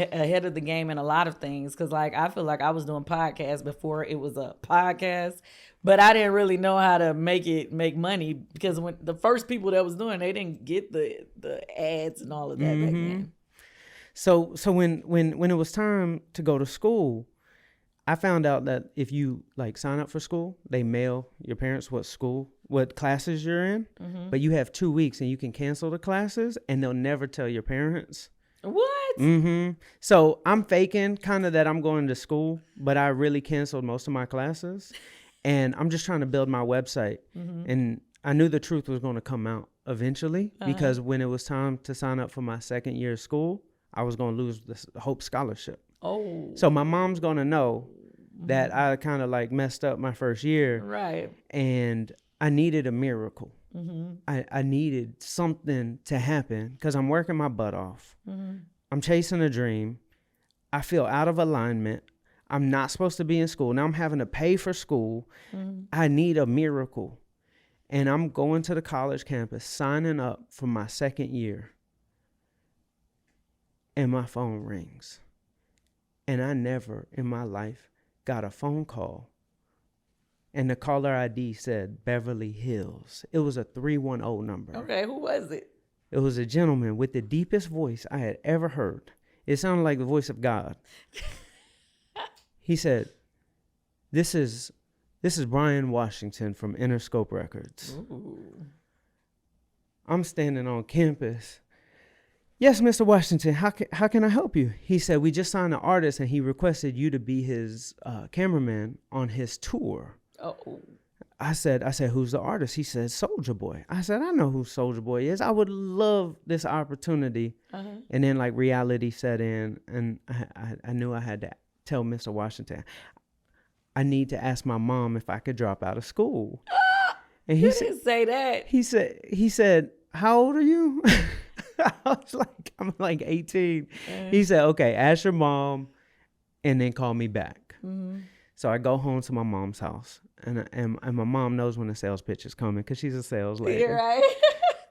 ahead of the game in a lot of things because like I feel like I was doing podcasts before it was a podcast, but I didn't really know how to make money because when the first people that was doing they didn't get the ads and all of that back then. So when it was time to go to school, I found out that if you like sign up for school, they mail your parents what classes you're in, but you have 2 weeks and you can cancel the classes and they'll never tell your parents. What? So I'm faking kind of that I'm going to school, but I really canceled most of my classes and I'm just trying to build my website. And I knew the truth was going to come out eventually because when it was time to sign up for my second year of school, I was going to lose the Hope Scholarship. Oh. So my mom's going to know that I kind of like messed up my first year. Right. And I needed a miracle. I needed something to happen because I'm working my butt off. I'm chasing a dream. I feel out of alignment. I'm not supposed to be in school. Now I'm having to pay for school. I need a miracle. And I'm going to the college campus, signing up for my second year. And my phone rings. And I never in my life got a phone call. And the caller ID said Beverly Hills. It was a 310 number. Okay, who was it? It was a gentleman with the deepest voice I had ever heard. It sounded like the voice of God. He said, This is Brian Washington from Interscope Records. Ooh. I'm standing on campus. Yes, Mr. Washington, how can I help you? He said, we just signed an artist and he requested you to be his cameraman on his tour. Oh. I said, who's the artist? He said, Soulja Boy. I said, I know who Soulja Boy is. I would love this opportunity. And then like reality set in and I knew I had to tell Mr. Washington, I need to ask my mom if I could drop out of school. And he didn't say that. He said, how old are you? I'm like 18. He said, okay, ask your mom and then call me back. So I go home to my mom's house and my mom knows when the sales pitch is coming because she's a sales lady. You're right.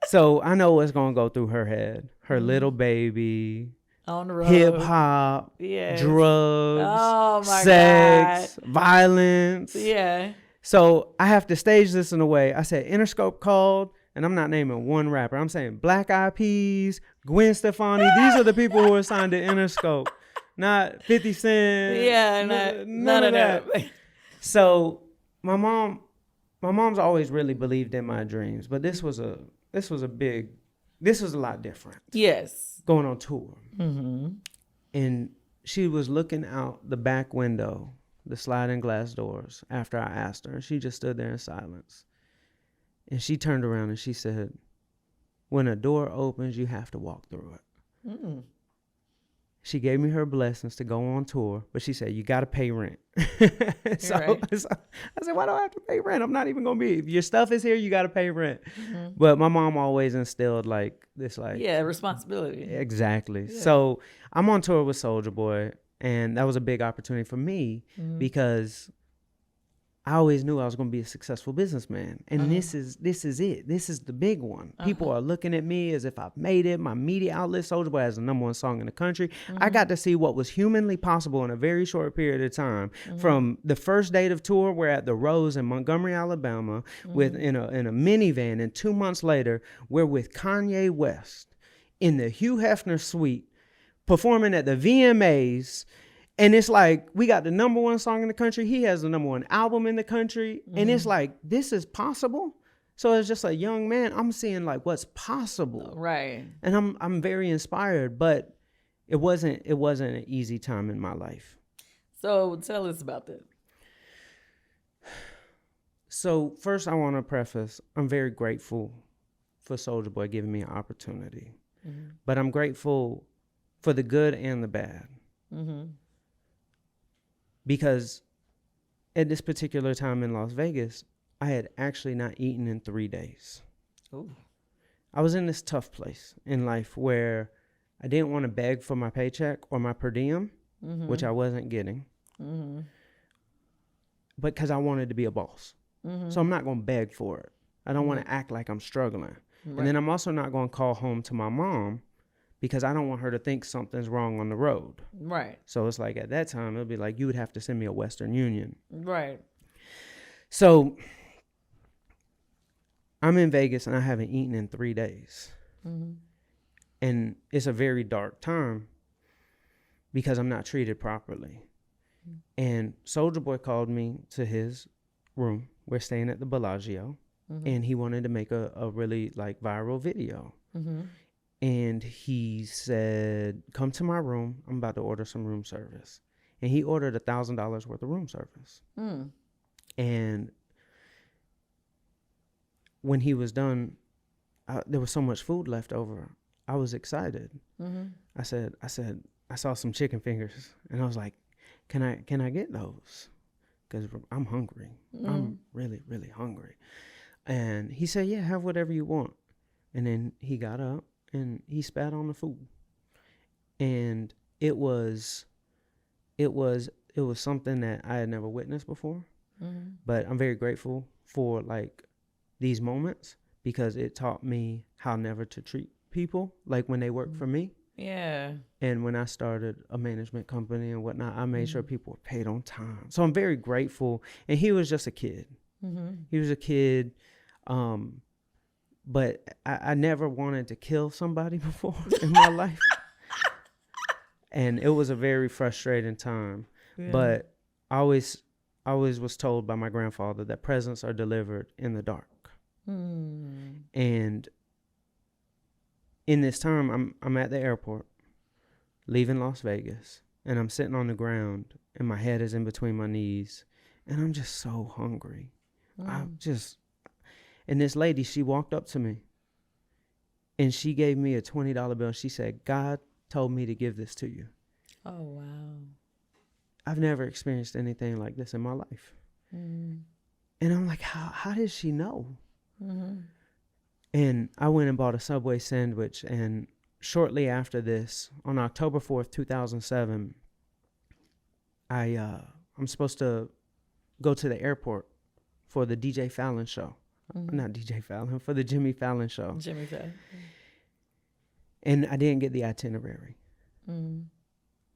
So I know what's going to go through her head. Her little baby, on the road, hip hop, drugs, sex, violence. Yeah. So I have to stage this in a way. I said Interscope called. And I'm not naming one rapper. I'm saying Black Eyed Peas, Gwen Stefani. These are the people who are signed to Interscope, not 50 Cent. Yeah, none of that. So my mom's always really believed in my dreams, but this was a lot different. Yes. Going on tour. And she was looking out the back window, the sliding glass doors, after I asked her. And she just stood there in silence. And she turned around and she said, when a door opens, you have to walk through it. She gave me her blessings to go on tour, but she said, you got to pay rent. so I said, why do I have to pay rent? I'm not even going to be. Your stuff is here, you got to pay rent. But my mom always instilled like this, like. Yeah, responsibility. Exactly. Yeah. So I'm on tour with Soulja Boy, and that was a big opportunity for me because I always knew I was going to be a successful businessman. And this is it. This is the big one. People are looking at me as if I've made it. My media outlet, Soulja Boy, has the #1 song in the country. I got to see what was humanly possible in a very short period of time. From the first date of tour, we're at the Rose in Montgomery, Alabama, with in a minivan. And 2 months later, we're with Kanye West in the Hugh Hefner suite, performing at the VMAs. And it's like, we got the #1 song in the country. He has the #1 album in the country. And it's like, this is possible. So as just a young man, I'm seeing like what's possible. Right. And I'm very inspired, but it wasn't an easy time in my life. So tell us about that. So first I want to preface, I'm very grateful for Soulja Boy giving me an opportunity. But I'm grateful for the good and the bad. Because at this particular time in Las Vegas, I had actually not eaten in 3 days. Ooh. I was in this tough place in life where I didn't want to beg for my paycheck or my per diem, which I wasn't getting, but because I wanted to be a boss. So I'm not going to beg for it. I don't want to act like I'm struggling. Right. And then I'm also not going to call home to my mom because I don't want her to think something's wrong on the road. Right. So it's like at that time, it'll be like, you would have to send me a Western Union. Right. So I'm in Vegas and I haven't eaten in 3 days. Mm-hmm. And it's a very dark time because I'm not treated properly. Mm-hmm. And Soulja Boy called me to his room. We're staying at the Bellagio. Mm-hmm. And he wanted to make a really like viral video. Mm-hmm. And he said, come to my room. I'm about to order some room service. And he ordered $1,000 worth of room service. Mm. And when he was done, there was so much food left over. I was excited. Mm-hmm. I said, I saw some chicken fingers, and I was like, can I get those? Because I'm hungry. Mm. I'm really, really hungry. And he said, yeah, have whatever you want. And then he got up and he spat on the food. And it was something that I had never witnessed before. Mm-hmm. But I'm very grateful for like these moments because it taught me how never to treat people like when they work for me. Yeah. And when I started a management company and whatnot, I made sure people were paid on time. So I'm very grateful. And he was just a kid. Mm-hmm. He was a kid. But I never wanted to kill somebody before in my life. And it was a very frustrating time. Yeah. But I always was told by my grandfather that presents are delivered in the dark. Mm. And in this time, I'm at the airport, leaving Las Vegas, and I'm sitting on the ground, and my head is in between my knees, and I'm just so hungry. And this lady, she walked up to me, and she gave me a $20 bill. She said, God told me to give this to you. Oh, wow. I've never experienced anything like this in my life. Mm. And I'm like, how did she know? Mm-hmm. And I went and bought a Subway sandwich. And shortly after this, on October 4th, 2007, I'm supposed to go to the airport for the DJ Fallon show. Mm-hmm. Not DJ Fallon, for the Jimmy Fallon show. Jimmy Fallon. And I didn't get the itinerary. Mm-hmm.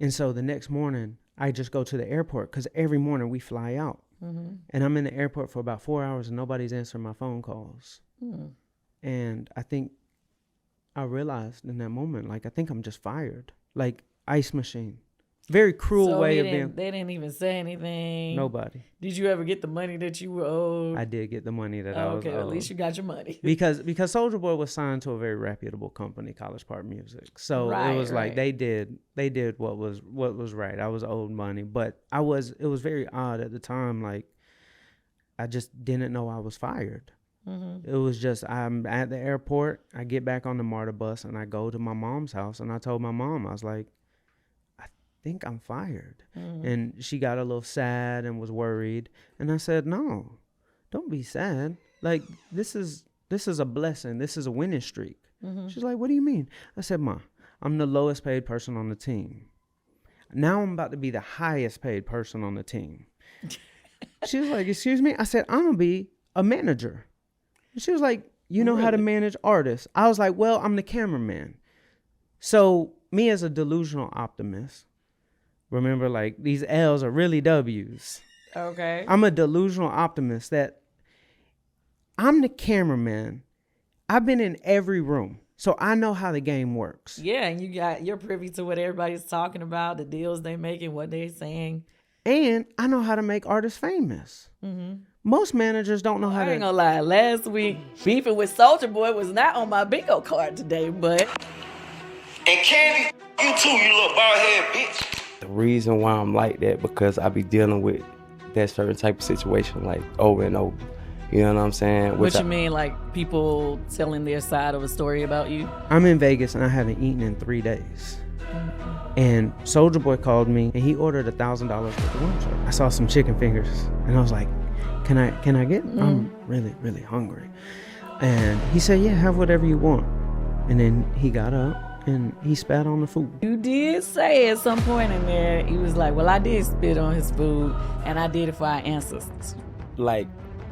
And so the next morning, I just go to the airport because every morning we fly out. Mm-hmm. And I'm in the airport for about 4 hours and nobody's answering my phone calls. Mm. And I think I realized in that moment, like, I think I'm just fired. Like, ice machine. Very cruel way of being. They didn't even say anything. Nobody. Did you ever get the money that you were owed? I did get the money that I was owed. Okay, at least you got your money. because Soulja Boy was signed to a very reputable company, College Park Music. So it was like they did what was right. I was owed money, but it was very odd at the time. Like, I just didn't know I was fired. Mm-hmm. It was just, I'm at the airport, I get back on the MARTA bus, and I go to my mom's house, and I told my mom, I was like, I think I'm fired. Mm-hmm. And she got a little sad and was worried. And I said, no, don't be sad. Like, this is a blessing. This is a winning streak. Mm-hmm. She's like, what do you mean? I said, Ma, I'm the lowest paid person on the team. Now I'm about to be the highest paid person on the team. She was like, excuse me? I said, I'm going to be a manager. And she was like, you know how to manage artists? I was like, well, I'm the cameraman. So me as a delusional optimist, remember, like, these L's are really W's. Okay. I'm a delusional optimist that I'm the cameraman. I've been in every room, so I know how the game works. Yeah, and you're privy to what everybody's talking about, the deals they making, what they're saying. And I know how to make artists famous. Mm-hmm. Most managers don't know how to. I ain't gonna lie. Last week, beefing with Soulja Boy was not on my bingo card today, but. And Kandi, you too, you little bald head bitch. The reason why I'm like that because I be dealing with that certain type of situation like over and over. You know what I'm saying? What you mean, like people telling their side of a story about you? I'm in Vegas and I haven't eaten in 3 days. Mm-hmm. And Soulja Boy called me and he ordered $1,000 worth of room service. I saw some chicken fingers and I was like, can I get? Mm. I'm really, really hungry. And he said, yeah, have whatever you want. And then he got up and he spat on the food. You did say at some point in there, he was like, well, I did spit on his food and I did it for our ancestors. Like,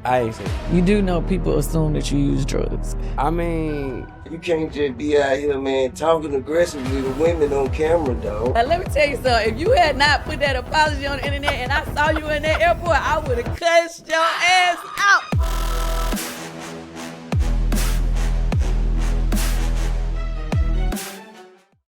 I ain't say that. You do know people assume that you use drugs. I mean, You can't just be out here, man, talking aggressively to women on camera, dog. Now, let me tell you something. If you had not put that apology on the internet and I saw you in that airport, I would have cussed your ass out.